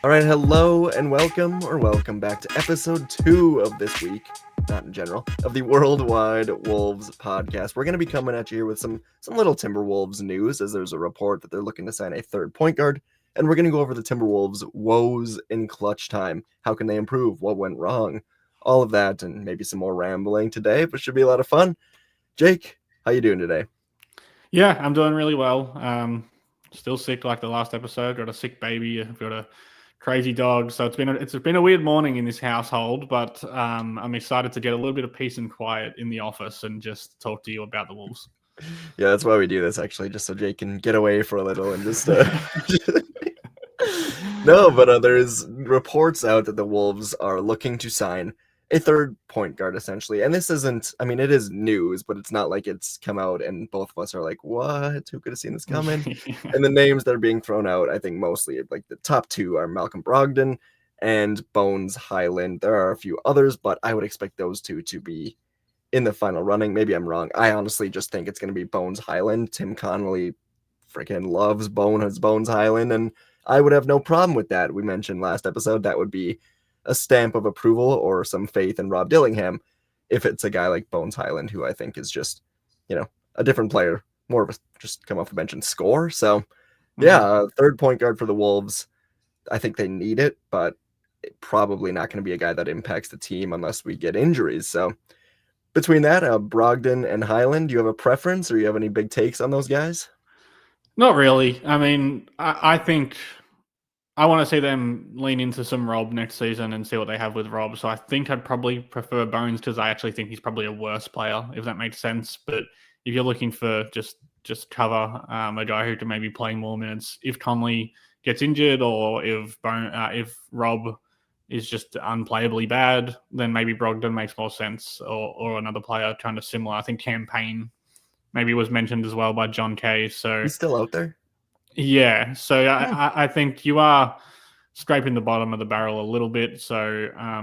All right, hello and welcome back to episode 2 of this week, not in general, of the Worldwide Wolves podcast. We're going to be coming at you here with some little Timberwolves news, as there's a report that they're looking to sign a third point guard, and we're going to go over the Timberwolves' woes in clutch time. How can they improve? What went wrong? All of that, and maybe some more rambling today, but should be a lot of fun. Jake, how you doing today? Yeah, I'm doing really well. Still sick like the last episode. Got a sick baby. I've got a crazy dog. So it's been a weird morning in this household, but I'm excited to get a little bit of peace and quiet in the office and just talk to you about the Wolves. Yeah, that's why we do this, actually, just so Jake can get away for a little and just no, but there's reports out that the Wolves are looking to sign a third point guard, essentially. And this isn't, I mean, it is news, but it's not like it's come out and both of us are like, what? Who could have seen this coming? And the names that are being thrown out, I think mostly like the top two are Malcolm Brogdon and Bones Highland. There are a few others, but I would expect those two to be in the final running. Maybe I'm wrong. I honestly just think it's going to be Bones Highland. Tim Connolly freaking loves Bones Highland, and I would have no problem with that. We mentioned last episode that would be a stamp of approval or some faith in Rob Dillingham if it's a guy like Bones Highland, who I think is just, a different player, more of a just come off the bench and score. So, yeah, third point guard for the Wolves. I think they need it, but probably not going to be a guy that impacts the team unless we get injuries. So, between that, Brogdon and Highland, do you have a preference or you have any big takes on those guys? Not really. I mean, I think I want to see them lean into some Rob next season and see what they have with Rob. So I think I'd probably prefer Bones because I actually think he's probably a worse player, if that makes sense. But if you're looking for just cover, a guy who can maybe play more minutes, if Conley gets injured or if Rob is just unplayably bad, then maybe Brogdon makes more sense, or another player kind of similar. I think Campaign maybe was mentioned as well by John Kay. So He's still out there. yeah, so Hmm. I think you are scraping the bottom of the barrel a little bit. So I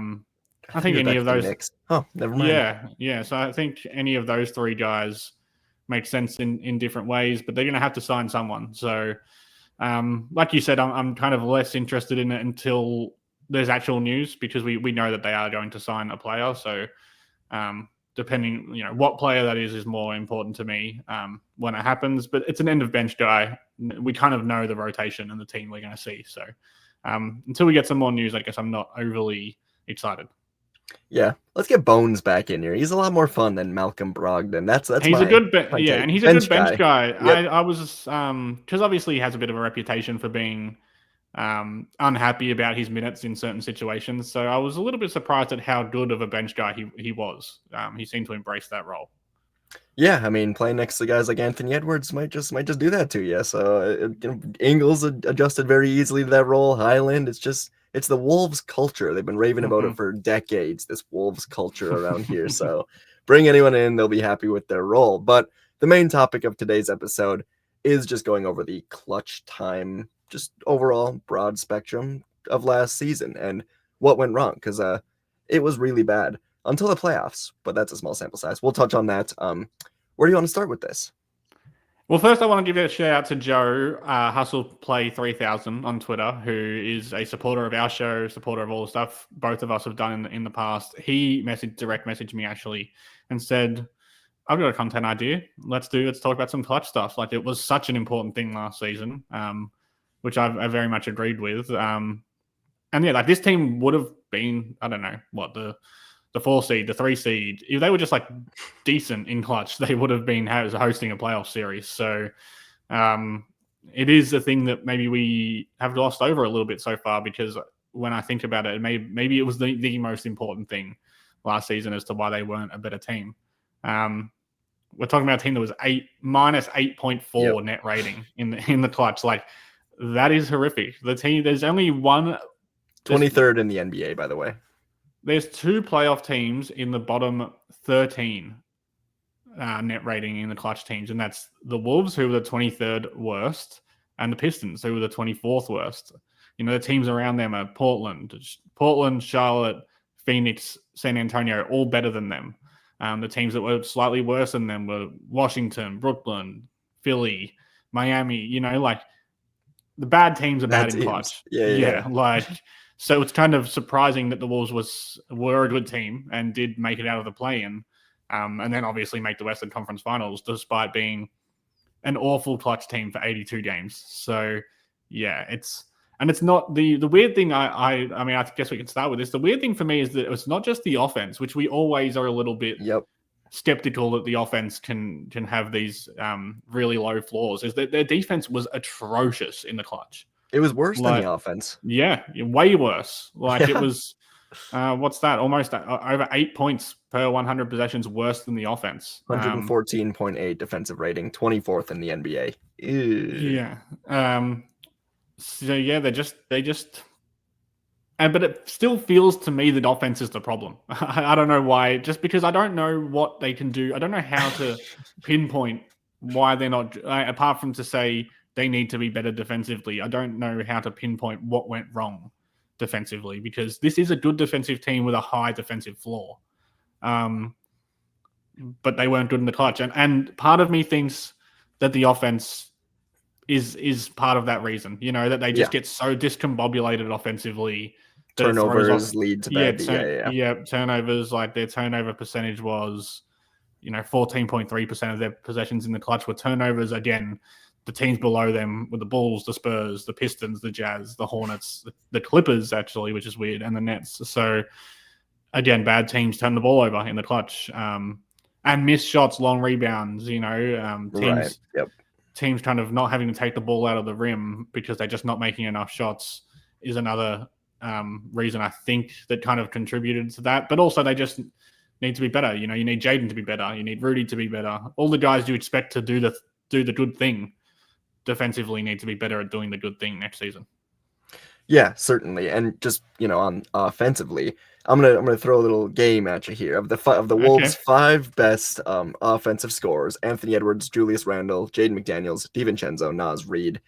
I think figured any that of could be those, mixed. Oh, never mind. yeah. So I think any of those three guys make sense in different ways, but they're going to have to sign someone. So like you said, I'm kind of less interested in it until there's actual news because we know that they are going to sign a player. So depending, what player that is more important to me when it happens. But it's an end of bench guy. We kind of know the rotation and the team we're going to see. So until we get some more news, I guess I'm not overly excited. Yeah, let's get Bones back in here. He's a lot more fun than Malcolm Brogdon. That's He's a my good, my yeah, take. and he's a good Bench bench guy. guy. Yep. I was because obviously he has a bit of a reputation for being unhappy about his minutes in certain situations. So I was a little bit surprised at how good of a bench guy he was. He seemed to embrace that role. Yeah, I mean, playing next to guys like Anthony Edwards might just do that to you. So Ingles adjusted very easily to that role. Highland, it's the Wolves culture. They've been raving about it for decades. This Wolves culture around here. So bring anyone in, they'll be happy with their role. But the main topic of today's episode is just going over the clutch time, just overall broad spectrum of last season and what went wrong because it was really bad until the playoffs. But that's a small sample size. We'll touch on that. Where do you want to start with this? Well, first I want to give a shout out to Joe Hustle Play 3000 on Twitter, who is a supporter of our show, supporter of all the stuff both of us have done in the past. He direct messaged me actually and said, "I've got a content idea. Let's talk about some clutch stuff." Like it was such an important thing last season, which I very much agreed with. And yeah, like this team would have been, I don't know what the 4 seed, the 3 seed, if they were just like decent in clutch, they would have been hosting a playoff series. So it is a thing that maybe we have glossed over a little bit so far because when I think about it, maybe it was the most important thing last season as to why they weren't a better team. We're talking about a team that was minus 8.4 net rating in the clutch. Like that is horrific. The team, there's only one 23rd in the NBA, by the way. There's 2 playoff teams in the bottom 13 net rating in the clutch teams, and that's the Wolves, who were the 23rd worst, and the Pistons, who were the 24th worst. The teams around them are Portland, Charlotte, Phoenix, San Antonio, all better than them. The teams that were slightly worse than them were Washington, Brooklyn, Philly, Miami. the bad teams are bad Bad in teams. clutch. Yeah. Yeah, like so it's kind of surprising that the Wolves were a good team and did make it out of the play-in, and then obviously make the Western Conference Finals despite being an awful clutch team for 82 games. So yeah, it's not the weird thing. I mean, I guess we can start with this. The weird thing for me is that it's not just the offense, which we always are a little bit Yep. skeptical that the offense can have these really low flaws. Is that their defense was atrocious in the clutch. It was worse than Like, the offense. yeah, way worse. Like it Yeah. was. What's that? Almost over 8 points per 100 possessions worse than the offense. 114.8 defensive rating, 24th in the NBA. Ew. Yeah. So yeah, they just but it still feels to me that offense is the problem. I don't know why. Just because I don't know what they can do. I don't know how to pinpoint why they're not. Apart from to say they need to be better defensively, I don't know how to pinpoint what went wrong defensively because this is a good defensive team with a high defensive floor. But they weren't good in the clutch, and part of me thinks that the offense is part of that reason. You know that they just get so discombobulated offensively. Turnovers lead to bad. Turnovers. Like their turnover percentage was, 14.3% of their possessions in the clutch were turnovers. Again, the teams below them were the Bulls, the Spurs, the Pistons, the Jazz, the Hornets, the Clippers, actually, which is weird, and the Nets. So again, bad teams turn the ball over in the clutch and miss shots, long rebounds. Teams. Yep. Teams kind of not having to take the ball out of the rim because they're just not making enough shots is another reason I think that kind of contributed to that. But also they just need to be better. You need Jaden to be better. You need Rudy to be better. All the guys you expect to do the good thing defensively need to be better at doing the good thing next season. Yeah, certainly. And just, on offensively, I'm gonna throw a little game at you here. Of the Wolves' 5 best offensive scorers: Anthony Edwards, Julius Randle, Jaden McDaniels, DiVincenzo, Naz Reid.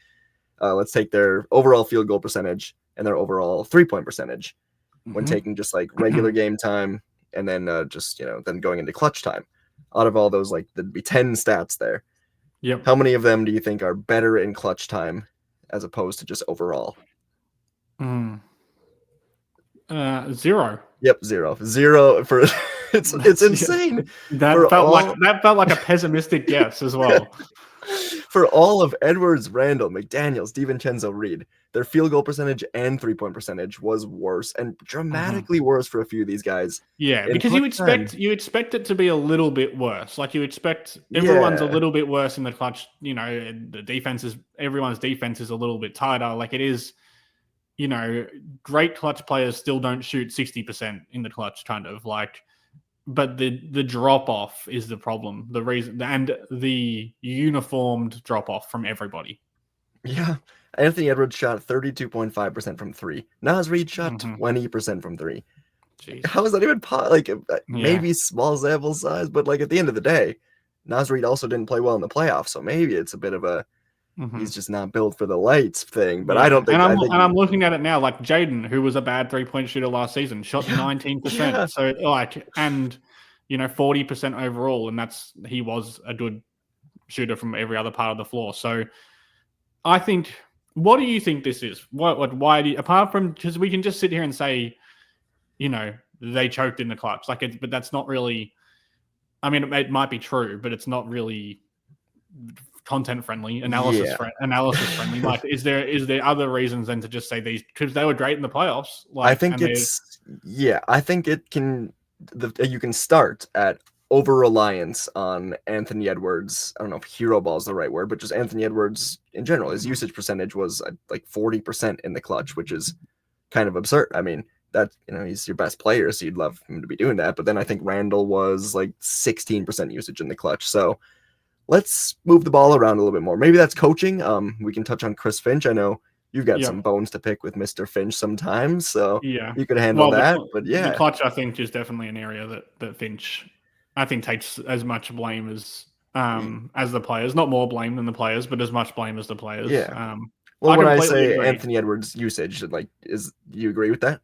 Let's take their overall field goal percentage and their overall 3-point percentage when taking just like regular game time and then then going into clutch time. Out of all those, there'd be 10 stats there. Yep. How many of them do you think are better in clutch time as opposed to just overall? 0. Yep, 0 for it's insane. That felt like a pessimistic guess as well. For all of Edwards, Randle, McDaniels, DiVincenzo, Reid, their field goal percentage and 3-point percentage was worse and dramatically worse for a few of these guys. Yeah, because you expect it to be a little bit worse. Like you expect everyone's a little bit worse in the clutch. Everyone's defense is a little bit tighter. Like it is. Great clutch players still don't shoot 60% in the clutch, kind of like, but the drop off is the problem. The reason and the uniformed drop off from everybody. Yeah, Anthony Edwards shot 32.5% from 3. Naz Reid shot 20% from 3. Jeez. How is that even maybe small sample size, but at the end of the day, Naz Reid also didn't play well in the playoffs, so maybe it's a bit of a. He's just not built for the lights thing, but I don't think. I'm looking at it now, like Jaden, who was a bad 3-point shooter last season, shot 19%. Yeah. So 40% overall, and he was a good shooter from every other part of the floor. So I think. What do you think this is? Why do you, apart from because we can just sit here and say, they choked in the clutch, but that's not really. I mean, it might be true, but it's not really content friendly, analysis friendly. Like, is there other reasons than to just say these because they were great in the playoffs? I think it can. You can start at over-reliance on Anthony Edwards. I don't know if hero ball is the right word, but just Anthony Edwards in general. His usage percentage was 40% in the clutch, which is kind of absurd. I mean, that he's your best player, so you'd love him to be doing that. But then I think Randle was 16% usage in the clutch. So let's move the ball around a little bit more. Maybe that's coaching. We can touch on Chris Finch. I know you've got some bones to pick with Mr. Finch sometimes, so you could handle that. But the clutch I think is definitely an area that Finch I think takes as much blame as the players. Not more blame than the players, but as much blame as the players. Yeah. Well, when I say agree. Anthony Edwards' usage, do you agree with that?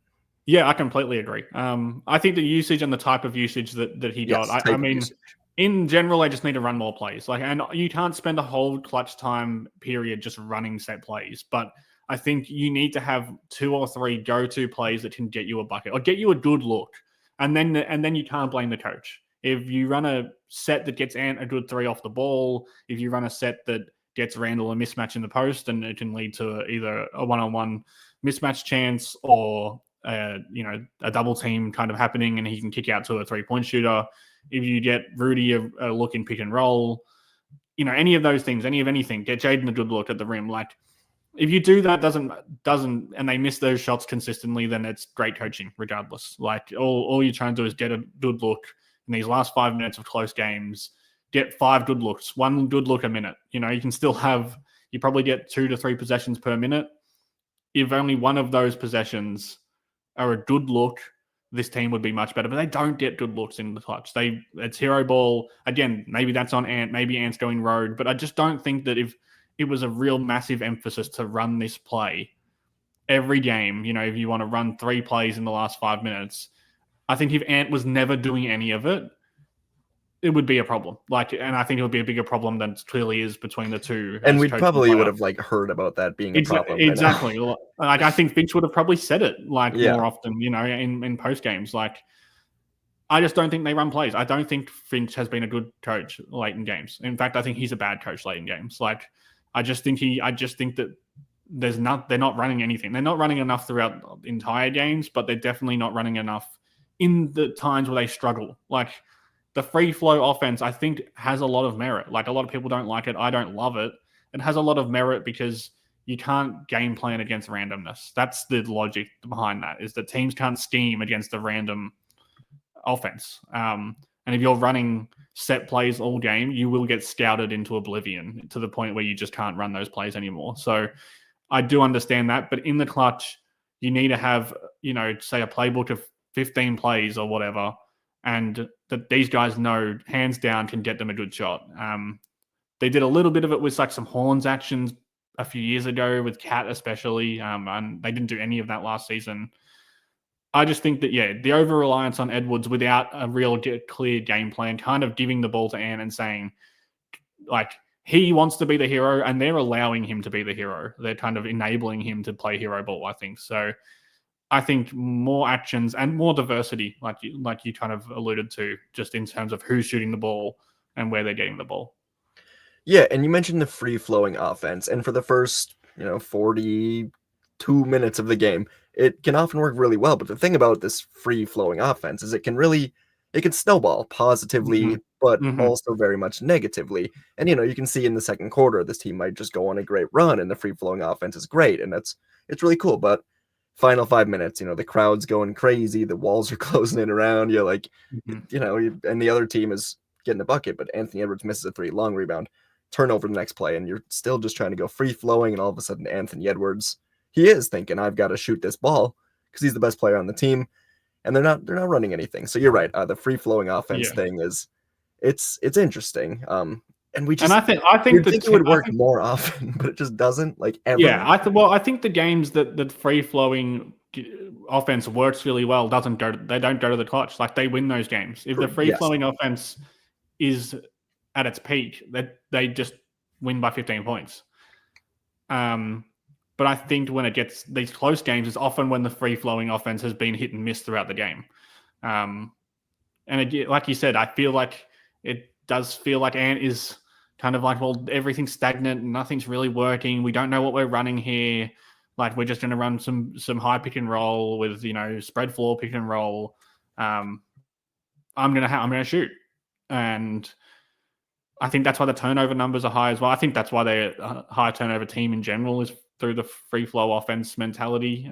Yeah, I completely agree. I think the usage and the type of usage that he got. I mean, in general, they just need to run more plays. And you can't spend a whole clutch time period just running set plays. But I think you need to have 2 or 3 go-to plays that can get you a bucket or get you a good look, and then you can't blame the coach. If you run a set that gets Ant a good 3 off the ball, if you run a set that gets Randle a mismatch in the post, and it can lead to either a one-on-one mismatch chance or a double team kind of happening, and he can kick out to a 3-point shooter. If you get Rudy a look in pick and roll, any of those things, anything, get Jaden a good look at the rim. Like, if you do that, doesn't, and they miss those shots consistently, then it's great coaching regardless. Like, all you're trying to do is get a good look in these last 5 minutes of close games. Get 5 good looks, 1 good look a minute. You can still you probably get 2 to 3 possessions per minute. If only one of those possessions are a good look, this team would be much better. But they don't get good looks in the clutch. It's hero ball. Again, maybe that's on Ant. Maybe Ant's going road. But I just don't think that if it was a real massive emphasis to run this play every game, if you want to run 3 plays in the last 5 minutes, I think if Ant was never doing any of it, it would be a problem. And I think it would be a bigger problem than it clearly is between the two. And we probably would have heard about that being a problem. Exactly. I think Finch would have probably said it more often, in post games. I just don't think they run plays. I don't think Finch has been a good coach late in games. In fact, I think he's a bad coach late in games. I just think that they're not running anything. They're not running enough throughout entire games, but they're definitely not running enough in the times where they struggle. The free flow offense, I think, has a lot of merit. A lot of people don't like it. I don't love it. It has a lot of merit because you can't game plan against randomness. That's the logic behind that, is that teams can't scheme against a random offense. And if you're running set plays all game, you will get scouted into oblivion to the point where you just can't run those plays anymore. So I do understand that. But in the clutch, you need to have, say a playbook of 15 plays or whatever, and that these guys know hands down can get them a good shot. They did a little bit of it with some horns actions a few years ago with Cat especially, and they didn't do any of that last season. I just think that, the over-reliance on Edwards without a real clear game plan, kind of giving the ball to Ant and saying, he wants to be the hero, and they're allowing him to be the hero. They're kind of enabling him to play hero ball, I think. So I think more actions and more diversity, like you kind of alluded to, just in terms of who's shooting the ball and where they're getting the ball. Yeah, and you mentioned the free-flowing offense, and for the first, 42 minutes of the game, it can often work really well. But the thing about this free-flowing offense is it can snowball positively, but also very much negatively. And, you can see in the second quarter, this team might just go on a great run, and the free-flowing offense is great, and it's really cool. But final 5 minutes, the crowd's going crazy, the walls are closing in around you, and the other team is getting a bucket, but Anthony Edwards misses a 3, long rebound, turnover the next play, and you're still just trying to go free flowing, and all of a sudden Anthony Edwards, he is thinking, I've got to shoot this ball because he's the best player on the team, and they're not running anything. So you're right, the free flowing offense thing is it's interesting. And I think it would work more often, but it just doesn't, ever. Yeah, I think the games that free flowing offense works really well don't go to the clutch. They win those games. If the free flowing offense is at its peak, they just win by 15 points. But I think when it gets these close games, it's often when the free flowing offense has been hit and miss throughout the game. And like you said, I feel like it does feel like Ant is kind of well, everything's stagnant, nothing's really working. We don't know what we're running here. We're just going to run some high pick and roll with, spread floor pick and roll. I'm going to shoot. And I think that's why the turnover numbers are high as well. I think that's why they're a high turnover team in general, is through the free flow offense mentality.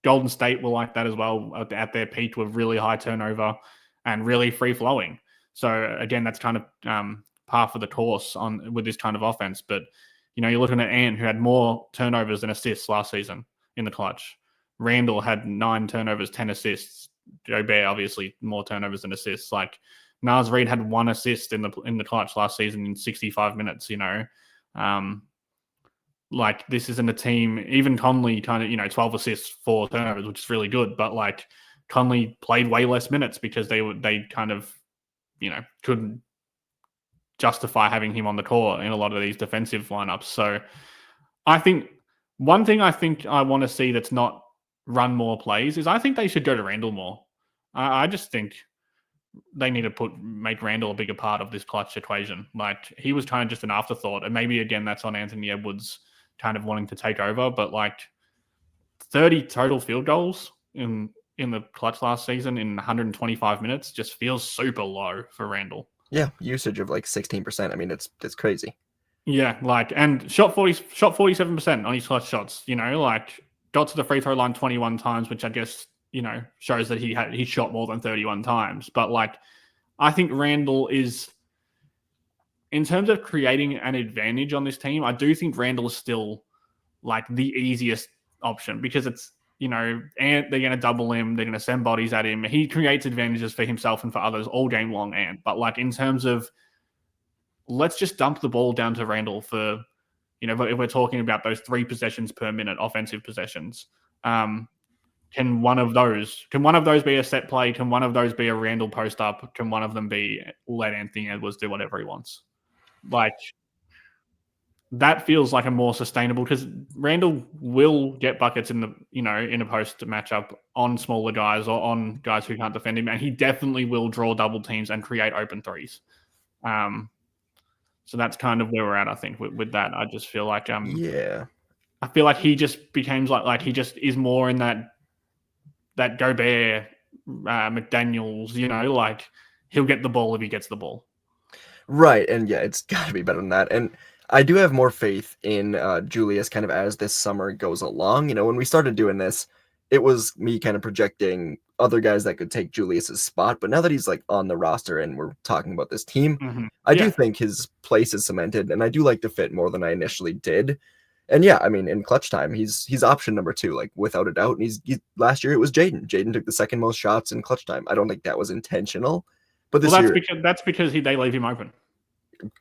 Golden State were like that as well at their peak, with really high turnover and really free flowing. So again, that's kind of par for the course with this kind of offense. But you're looking at Ant, who had more turnovers than assists last season in the clutch. Randle had 9 turnovers, 10 assists. Gobert obviously more turnovers than assists. Naz Reid had 1 assist in the clutch last season in 65 minutes. This isn't a team. Even Conley kind of 12 assists, 4 turnovers, which is really good. But Conley played way less minutes because they kind of couldn't justify having him on the court in a lot of these defensive lineups. So I think one thing I want to see that's not run more plays is I think they should go to Randle more. I just think they need to make Randle a bigger part of this clutch equation. Like, he was kind of just an afterthought, and maybe again that's on Anthony Edwards kind of wanting to take over. But like 30 total field goals in the clutch last season in 125 minutes just feels super low for Randle. Yeah, usage of like 16%. I mean, it's crazy. Yeah, like, and shot 47% on his clutch shots. Like, got to the free throw line 21 times, which I guess shows that he shot more than 31 times. But like, I think Randle is, in terms of creating an advantage on this team, I do think Randle is still like the easiest option because it's, and they're going to double him, they're going to send bodies at him. He creates advantages for himself and for others all game long. But like, in terms of, let's just dump the ball down to Randle for, if we're talking about those 3 possessions per minute, offensive possessions. Can one of those be a set play? Can one of those be a Randle post up? Can one of them be let Anthony Edwards do whatever he wants? Like, that feels like a more sustainable, because Randle will get buckets in the in a post matchup on smaller guys or on guys who can't defend him, and he definitely will draw double teams and create open threes. So that's kind of where we're at, I think, with that. I just feel like Yeah. I feel like he just becomes like he just is more in that Gobert, McDaniels, like, he'll get the ball if he gets the ball. Right, and yeah, it's got to be better than that. And I do have more faith in Julius kind of as this summer goes along. When we started doing this, it was me kind of projecting other guys that could take Julius's spot. But now that he's like on the roster and we're talking about this team, I do think his place is cemented, and I do like the fit more than I initially did. And yeah, I mean, in clutch time, he's option number 2, like without a doubt. And he's last year it was Jaden. Jaden took the second most shots in clutch time. I don't think that was intentional, but this year that's because they leave him open.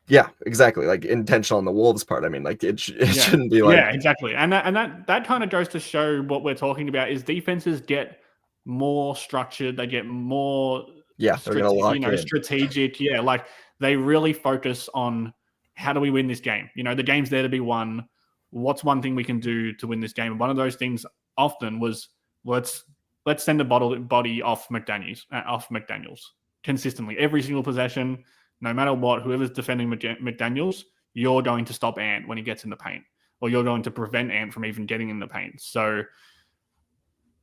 Yeah, exactly. Like, intentional on the Wolves part. I mean, like, it shouldn't be like. Yeah, exactly. And that kind of goes to show what we're talking about is defenses get more structured. They get more they're gonna lock in. strategic. Yeah, like, they really focus on, how do we win this game? The game's there to be won. What's one thing we can do to win this game? And one of those things often was, let's send a body off McDaniels consistently every single possession. No matter what, whoever's defending McDaniels, you're going to stop Ant when he gets in the paint, or you're going to prevent Ant from even getting in the paint. So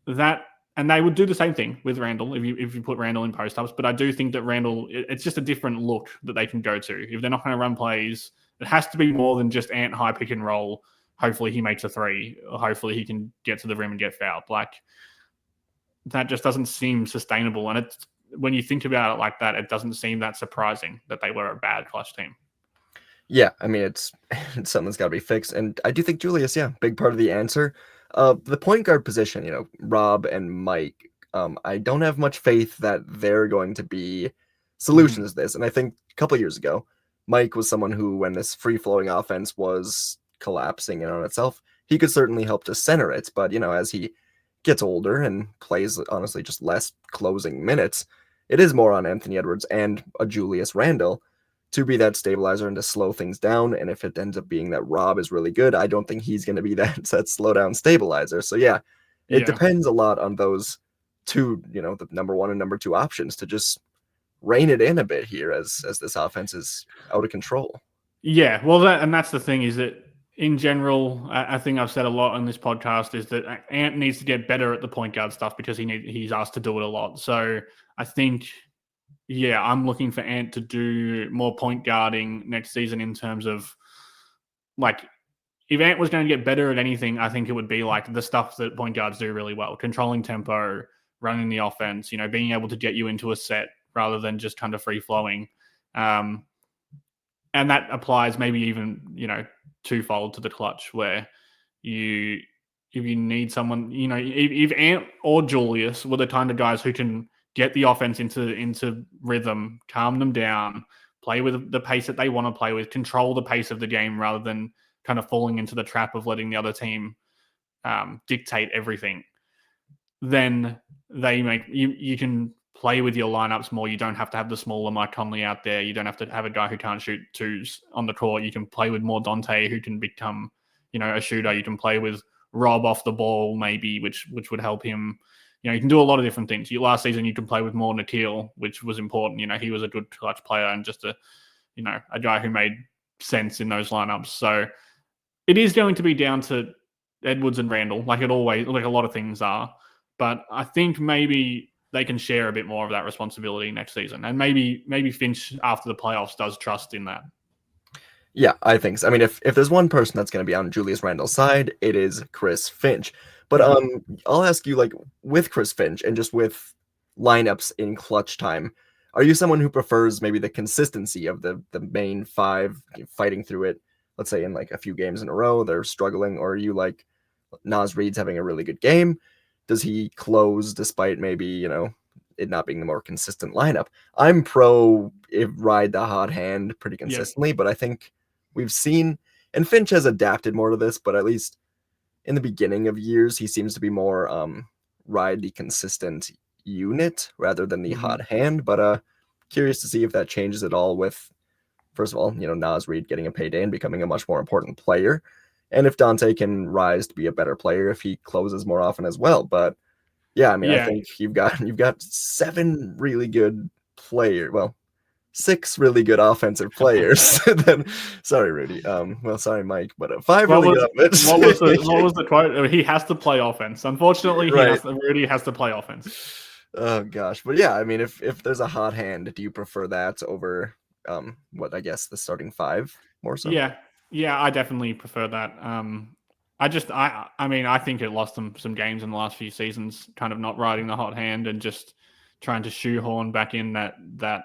and they would do the same thing with Randle if you put Randle in post-ups. But I do think that Randle, it's just a different look that they can go to. If they're not going to run plays, it has to be more than just Ant high pick and roll. Hopefully he makes a 3. Or hopefully he can get to the rim and get fouled. Like, that just doesn't seem sustainable. And it's, when you think about it like that, it doesn't seem that surprising that they were a bad clutch team. Yeah, I mean, it's something that's got to be fixed. And I do think Julius, big part of the answer. The point guard position, Rob and Mike, I don't have much faith that they're going to be solutions to this. And I think a couple years ago, Mike was someone who, when this free-flowing offense was collapsing in on itself, he could certainly help to center it. But, as he gets older and plays, honestly, just less closing minutes, it is more on Anthony Edwards and a Julius Randle to be that stabilizer and to slow things down. And if it ends up being that Rob is really good, I don't think he's going to be that slow down stabilizer. So it depends a lot on those two, the number 1 and number 2 options to just rein it in a bit here as this offense is out of control. Yeah, well, that's the thing, is that in general, I think I've said a lot on this podcast, is that Ant needs to get better at the point guard stuff because he's asked to do it a lot. So I think, I'm looking for Ant to do more point guarding next season, in terms of, like, if Ant was going to get better at anything, I think it would be like the stuff that point guards do really well: controlling tempo, running the offense, being able to get you into a set rather than just kind of free flowing. And that applies maybe even, twofold to the clutch, where if you need someone, if Ant or Julius were the kind of guys who can get the offense into rhythm, calm them down, play with the pace that they want to play with, control the pace of the game rather than kind of falling into the trap of letting the other team dictate everything, then you can play with your lineups more. You don't have to have the smaller Mike Conley out there. You don't have to have a guy who can't shoot twos on the court. You can play with more Dante, who can become, a shooter. You can play with Rob off the ball, maybe, which would help him. You can do a lot of different things. Last season, you can play with more Nikhil, which was important. He was a good clutch player and just a guy who made sense in those lineups. So it is going to be down to Edwards and Randle, like a lot of things are. But I think maybe they can share a bit more of that responsibility next season. And maybe Finch, after the playoffs, does trust in that. Yeah, I think so. I mean, if there's one person that's going to be on Julius Randle's side, it is Chris Finch. But I'll ask you, like, with Chris Finch and just with lineups in clutch time, are you someone who prefers maybe the consistency of the main five fighting through it? Let's say in like a few games in a row, they're struggling, or are you like Naz Reid's having a really good game? Does he close despite maybe, it not being the more consistent lineup? I'm pro ride the hot hand pretty consistently, but I think we've seen, and Finch has adapted more to this, but at least in the beginning of years, he seems to be more ride the consistent unit rather than the hot hand. But curious to see if that changes at all with, first of all, Naz Reid getting a payday and becoming a much more important player. And if Dante can rise to be a better player if he closes more often as well. But yeah, I mean, I think you've got 7 really good players. Well, 6 really good offensive players. Then, sorry, Rudy. Sorry, Mike, but 5 really good offense. What was the quote? He has to play offense. Unfortunately, right. Rudy has to play offense. Oh gosh, but yeah, I mean, if there's a hot hand, do you prefer that over I guess the starting 5 more so? Yeah, I definitely prefer that. I think it lost them some games in the last few seasons, kind of not riding the hot hand and just trying to shoehorn back in that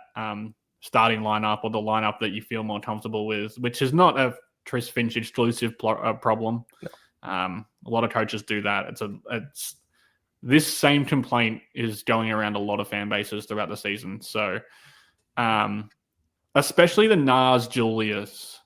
starting lineup or the lineup that you feel more comfortable with, which is not a Chris Finch exclusive problem. No. A lot of coaches do that. It's this same complaint is going around a lot of fan bases throughout the season. So, especially the Nas Julius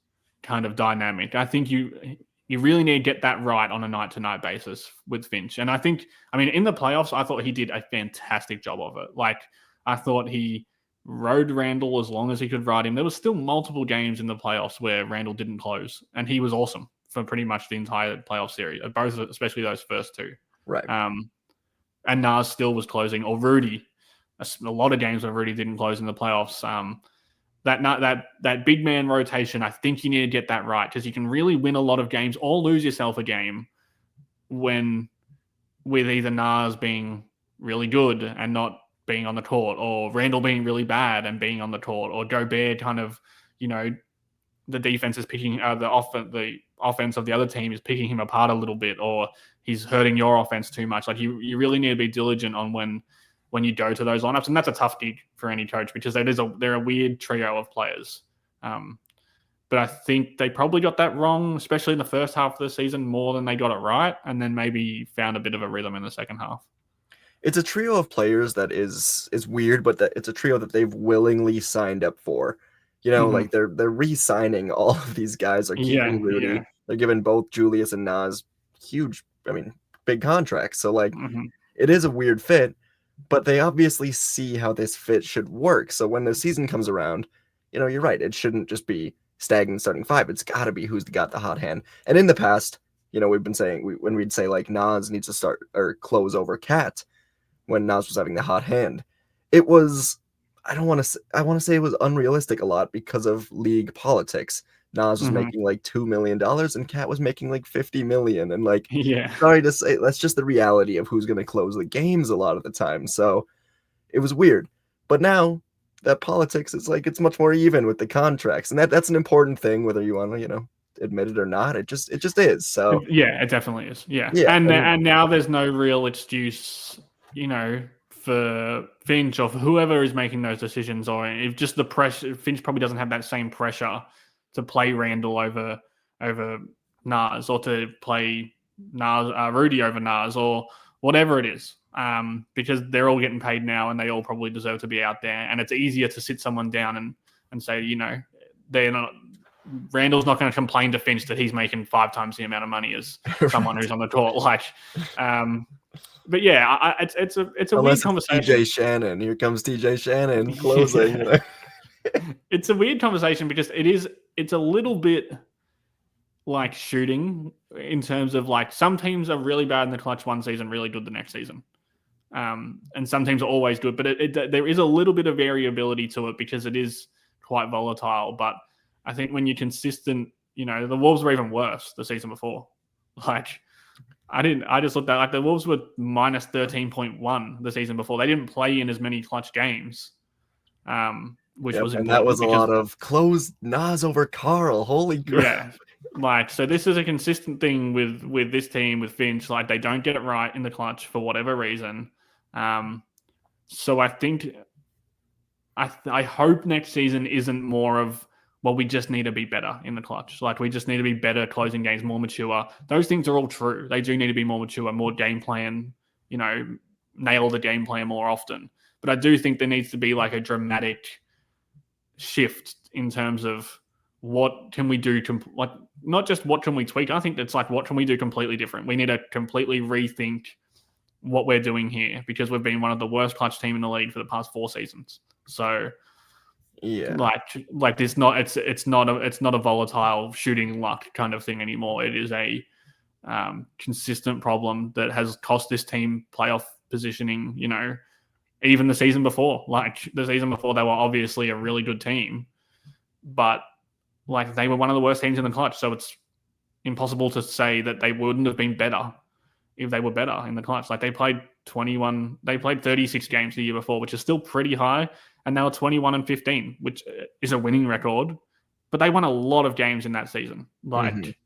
kind of dynamic, I think you really need to get that right on a night-to-night basis with Finch. And I think, in the playoffs, I thought he did a fantastic job of it. Like, I thought he rode Randle as long as he could ride him. There was still multiple games in the playoffs where Randle didn't close, and he was awesome for pretty much the entire playoff series, especially those first 2. Right. And Nas still was closing, or Rudy. A lot of games where Rudy didn't close in the playoffs. That big man rotation, I think you need to get that right, because you can really win a lot of games or lose yourself a game with either Nas being really good and not being on the court, or Randle being really bad and being on the court, or Gobert kind of, the defense is picking the offense of the other team is picking him apart a little bit, or he's hurting your offense too much. Like you really need to be diligent on when you go to those lineups, and that's a tough gig for any coach because they're a weird trio of players. But I think they probably got that wrong, especially in the first half of the season, more than they got it right, and then maybe found a bit of a rhythm in the second half. It's a trio of players that is weird, but it's a trio that they've willingly signed up for. Like they're re-signing all of these guys. They're keeping Rudy. Yeah. They're giving both Julius and Nas huge, big contracts. So it is a weird fit, but they obviously see how this fit should work. So when the season comes around, you're right. It shouldn't just be stagnant starting 5. It's got to be who's got the hot hand. And in the past, we've been saying when we'd say like Nas needs to start or close over Cat when Nas was having the hot hand, it was. I want to say it was unrealistic a lot because of league politics. Nas was making like $2 million and Cat was making like $50 million. And sorry to say, that's just the reality of who's going to close the games a lot of the time. So it was weird. But now that politics is it's much more even with the contracts. And that's an important thing, whether you want to, admit it or not. It just is. So yeah, it definitely is. Yeah. And now there's no real excuse, for Finch or for whoever is making those decisions, or if just the pressure, Finch probably doesn't have that same pressure to play Randle over Nas, or to play Rudy over Nas, or whatever it is, because they're all getting paid now and they all probably deserve to be out there. And it's easier to sit someone down and say, they're not Randle's not going to complain to Finch that he's making 5 times the amount of money as someone who's on the court. But yeah, it's a Unless weird it's conversation. TJ Shannon. Here comes TJ Shannon closing. It's a weird conversation because it's a little bit like shooting in terms of like some teams are really bad in the clutch one season, really good the next season. And some teams are always good, but there is a little bit of variability to it because it is quite volatile. But I think when you're consistent, the Wolves were even worse the season before. Like, I just looked at like the Wolves were minus 13.1 the season before. They didn't play in as many clutch games, which was important. And that was a lot of close Nas over Carl. Holy crap. Yeah. So this is a consistent thing with this team, with Finch. Like, they don't get it right in the clutch for whatever reason. So I think I hope next season isn't more of, well, we just need to be better in the clutch. Like, we just need to be better closing games, more mature. Those things are all true. They do need to be more mature, more game plan, nail the game plan more often. But I do think there needs to be like a dramatic shift in terms of what can we do, like not just what can we tweak. I think it's like, what can we do completely different? We need to completely rethink what we're doing here because we've been one of the worst clutch team in the league for the past 4 seasons. So yeah, like it's not a volatile shooting luck kind of thing anymore. It is a consistent problem that has cost this team playoff positioning. Even the season before, like the season before, they were obviously a really good team, but like they were one of the worst teams in the clutch. So it's impossible to say that they wouldn't have been better if they were better in the clutch. Like they played 36 games the year before, which is still pretty high. And they were 21-15, which is a winning record, but they won a lot of games in that season. Like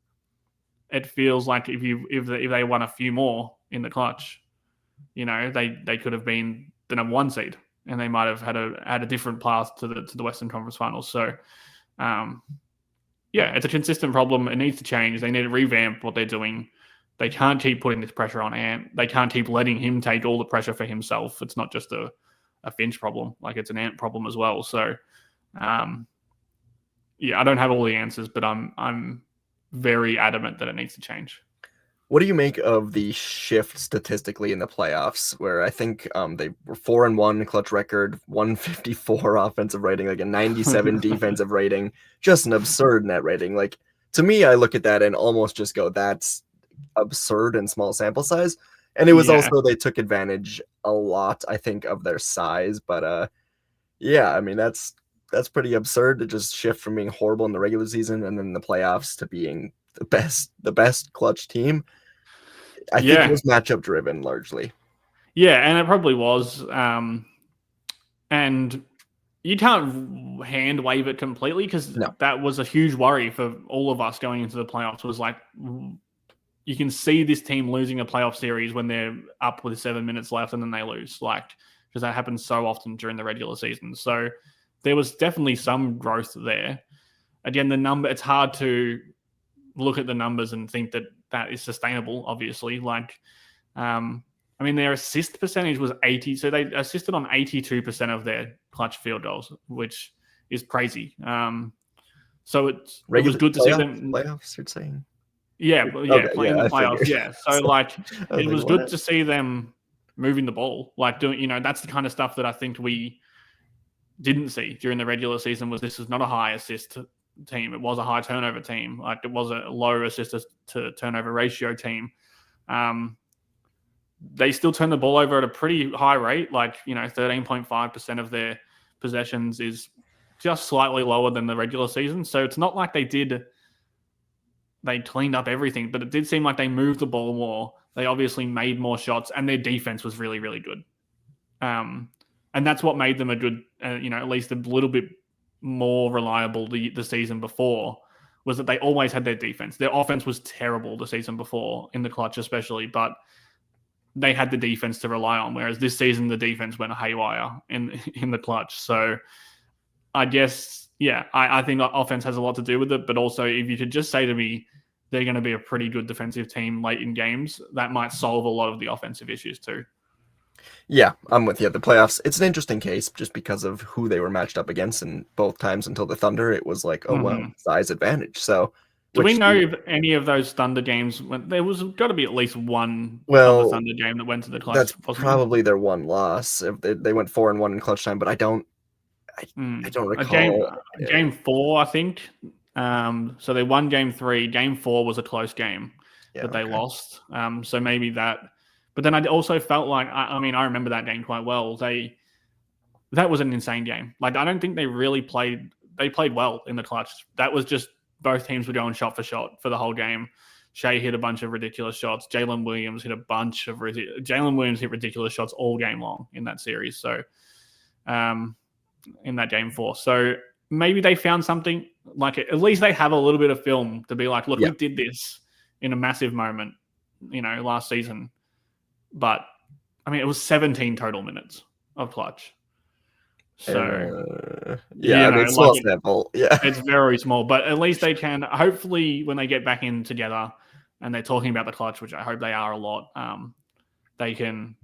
it feels like if they won a few more in the clutch, they could have been the number 1 seed, and they might have had a different path to the Western Conference Finals. So, it's a consistent problem. It needs to change. They need to revamp what they're doing. They can't keep putting this pressure on Ant. They can't keep letting him take all the pressure for himself. It's not just a Finch problem. Like, it's an Ant problem as well. So, I don't have all the answers, but I'm very adamant that it needs to change. What do you make of the shift statistically in the playoffs, where I think they were 4-1 clutch record, 154 offensive rating, like a 97 defensive rating, just an absurd net rating. Like, to me, I look at that and almost just go, that's absurd in small sample size. And it was also, they took advantage a lot, I think, of their size. But I mean, that's pretty absurd to just shift from being horrible in the regular season and then the playoffs to being the best clutch team. I think it was matchup driven largely. Yeah, and it probably was. And you can't hand wave it completely because that was a huge worry for all of us going into the playoffs. Was like, you can see this team losing a playoff series when they're up with 7 minutes left and then they lose, like, because that happens so often during the regular season. So there was definitely some growth there. Again, it's hard to look at the numbers and think that is sustainable, obviously. Like, their assist percentage was 80. So they assisted on 82% of their clutch field goals, which is crazy. So it was good to see them. Playoffs, you're saying? Playing the playoffs. Yeah. So it was good to see them moving the ball, like doing, that's the kind of stuff that I think we didn't see during the regular season. This is not a high assist team. It was a high turnover team. Like, it was a low assist to turnover ratio team. They still turn the ball over at a pretty high rate. Like, 13.5% of their possessions is just slightly lower than the regular season. So it's not like they cleaned up everything, but it did seem like they moved the ball more. They obviously made more shots, and their defense was really, really good. And that's what made them a good, at least a little bit more reliable the season before, was that they always had their defense. Their offense was terrible the season before, in the clutch especially, but they had the defense to rely on, whereas this season the defense went haywire in the clutch. So I guess, I think offense has a lot to do with it, but also if you could just say to me they're going to be a pretty good defensive team late in games, that might solve a lot of the offensive issues too. Yeah, I'm with you. The playoffs, it's an interesting case just because of who they were matched up against, and both times until the Thunder, it was like, oh well, Hmm. size advantage. So, Do we which know if any of those Thunder games went? There was got to be at least one of the well, Thunder game that went to the that's clutch, wasn't there? probably their one loss. If they went 4-1 in clutch time, but I, I don't A game, recall. game four, I think. So they won game three. Game four was a close game Yeah, that they okay. lost. So maybe that. But then I also felt like I mean I remember that game quite well. That was an insane game. Like I don't think they really played. They played well in the clutch. That was just both teams were going shot for shot for the whole game. Shea hit a bunch of ridiculous shots. Jalen Williams hit a bunch of Jalen Williams hit ridiculous shots all game long in that series. So, in that game four, so maybe they found something. Like at least they have a little bit of film to be like, look, Yeah. we did this in a massive moment, last season. But I mean, it was 17 total minutes of clutch. So Yeah, I mean, like small sample. Yeah. it's very small, but at least they can. Hopefully, when they get back in together and they're talking about the clutch, which I hope they are a lot, they can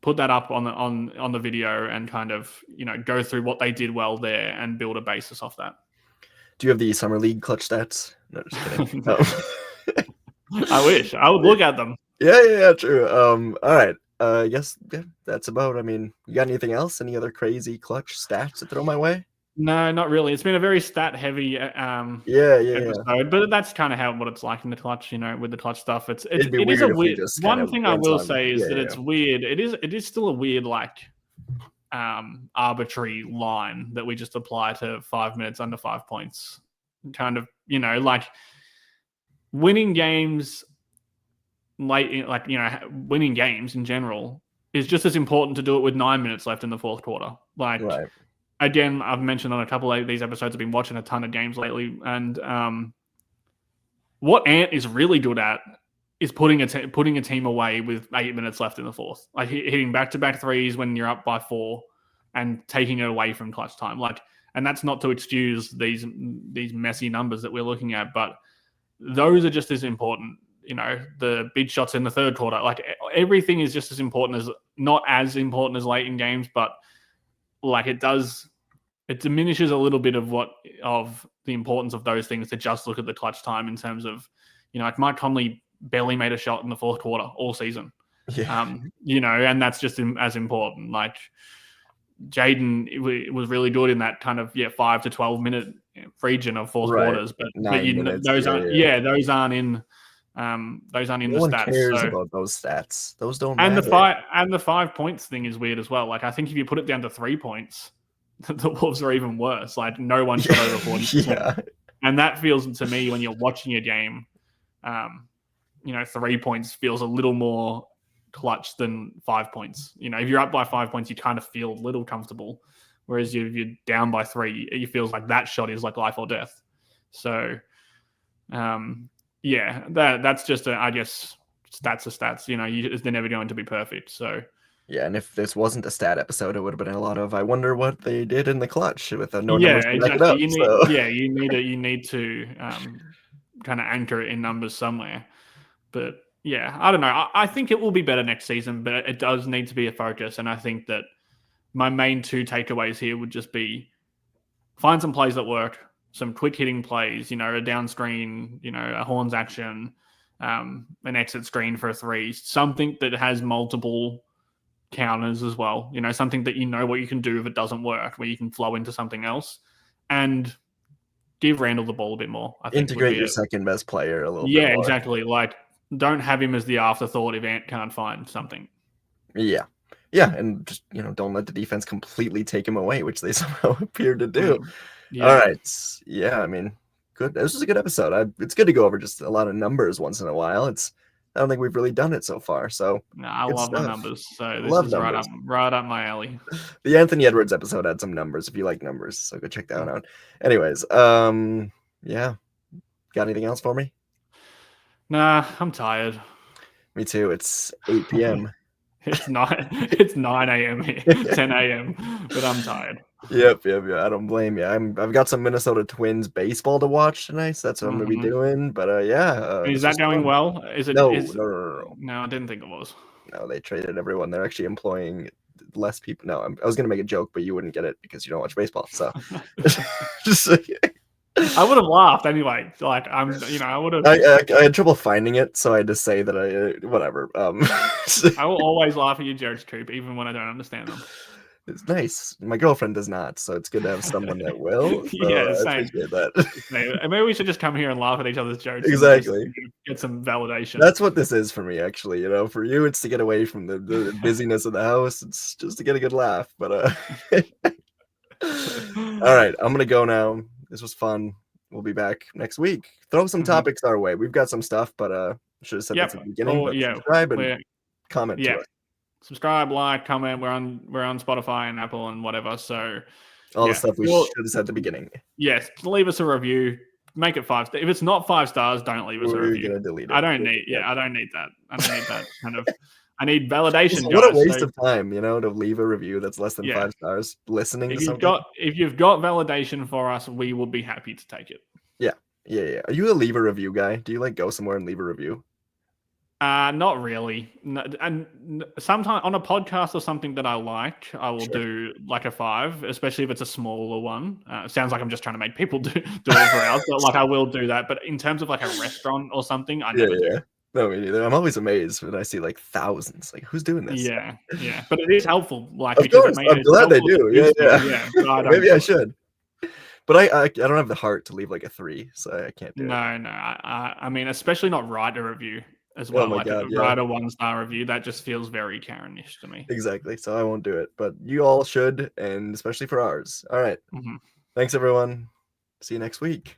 put that up on the video and kind of go through what they did well there and build a basis off that. Do you have the summer league clutch stats? No, just kidding. I wish I would look at them. Yeah, true. All right. I guess yeah, that's about. I mean, you got anything else? Any other crazy clutch stats to throw my way? No, not really. It's been a very stat heavy Yeah. episode, but that's kind of what it's like in the clutch. With the clutch stuff, It'd be it is weird a if we weird. just kind One of thing I went will on. say is that Yeah. it's weird. It is still a weird arbitrary line that we just apply to 5 minutes under 5 points. Kind of like winning games late, winning games in general is just as important to do it with 9 minutes left in the fourth quarter. Like Right. again, I've mentioned on a couple of these episodes, I've been watching a ton of games lately, and what Ant is really good at is putting a team away with 8 minutes left in the fourth, like hitting back-to-back threes when you're up by 4, and taking it away from clutch time. And that's not to excuse these messy numbers that we're looking at, but those are just as important. The big shots in the third quarter, like everything is just as important as not as important as late in games, but like it diminishes a little bit of the importance of those things to just look at the clutch time in terms of, like Mike Conley barely made a shot in the fourth quarter all season. Yeah. And that's just as important. Like Jaden was really good in that kind of 5 to 12 minute region of fourth Right. quarters, but 9 minutes. those aren't those aren't in No the one stats. cares So about those stats. Those don't and matter. the 5 points thing is weird as well. Like I think if you put it down to 3 points, the Wolves are even worse. Like no one shot over 40%. Yeah. And that feels to me when you're watching a game, 3 points feels a little more clutch than 5 points. If you're up by 5 points, you kind of feel a little comfortable. Whereas if you're down by 3, it feels like that shot is like life or death. So, that's just I guess stats are stats. They're never going to be perfect. So. Yeah, and if this wasn't a stat episode, it would have been a lot of I wonder what they did in the clutch with no Yeah, numbers to back it exactly. up. So You need to kind of anchor it in numbers somewhere. But yeah, I don't know. I think it will be better next season, but it does need to be a focus. And I think that my main 2 takeaways here would just be find some plays that work, some quick hitting plays, a down screen, a horns action, an exit screen for a 3, something that has multiple counters as well. Something that what you can do if it doesn't work, where you can flow into something else, and give Randle the ball a bit more. I think integrate your second best player a little bit yeah, more. exactly. Like don't have him as the afterthought if Ant can't find something. Yeah, and just don't let the defense completely take him away, which they somehow appear to do. Yeah. All right, yeah, I mean, good. This was a good episode. It's good to go over just a lot of numbers once in a while. I don't think we've really done it so far. So I love the numbers. So this love is numbers. right up my alley. The Anthony Edwards episode had some numbers if you like numbers. So go check that one out. Anyways, yeah. Got anything else for me? Nah, I'm tired. Me too. It's 8 p.m. It's 9 a.m. here, 10 a.m. But I'm tired. Yep. I don't blame you. I've got some Minnesota Twins baseball to watch tonight, so that's what I'm gonna be doing. But Is that going well? Is it? No. No, I didn't think it was. No, they traded everyone. They're actually employing less people. No, I was gonna make a joke, but you wouldn't get it because you don't watch baseball. So, just I would have laughed anyway. Like I would have. I had trouble finding it, so I had to say that whatever. I will always laugh at your jokes, Troop, even when I don't understand them. It's nice. My girlfriend does not, so it's good to have someone that will. So Yeah, I same. appreciate that. Maybe we should just come here and laugh at each other's jokes. Exactly. And just get some validation. That's what this is for me, actually. For you, it's to get away from the busyness of the house. It's just to get a good laugh. But all right, I'm gonna go now. This was fun. We'll be back next week. Throw some topics our way. We've got some stuff, but should have said this at the beginning. But subscribe and comment to us. Subscribe, like, comment. We're on Spotify and Apple and whatever. So all the stuff we should have said at the beginning. Yes, leave us a review. Make it 5 stars. If it's not 5 stars, don't leave us a review. Gonna delete it. I don't need that. I don't need that kind of. I need validation. What a waste of time, to leave a review that's less than 5 stars. Listening to something. If you've got validation for us, we will be happy to take it. Yeah. Are you a leave a review guy? Do you go somewhere and leave a review? Not really. And sometimes on a podcast or something that I like, I will do a 5, especially if it's a smaller one. It sounds like I'm just trying to make people do it for ours, but I will do that. But in terms of a restaurant or something, I never do. No, me neither. I'm always amazed when I see thousands. Who's doing this? Yeah. But it is helpful. Of course, I'm glad they do. Yeah. Maybe I should. But I don't have the heart to leave a 3, so I can't do it. No. I mean, especially not write a review as well. Oh my God, write a 1-star review. That just feels very Karen-ish to me. Exactly. So I won't do it. But you all should, and especially for ours. All right. Thanks, everyone. See you next week.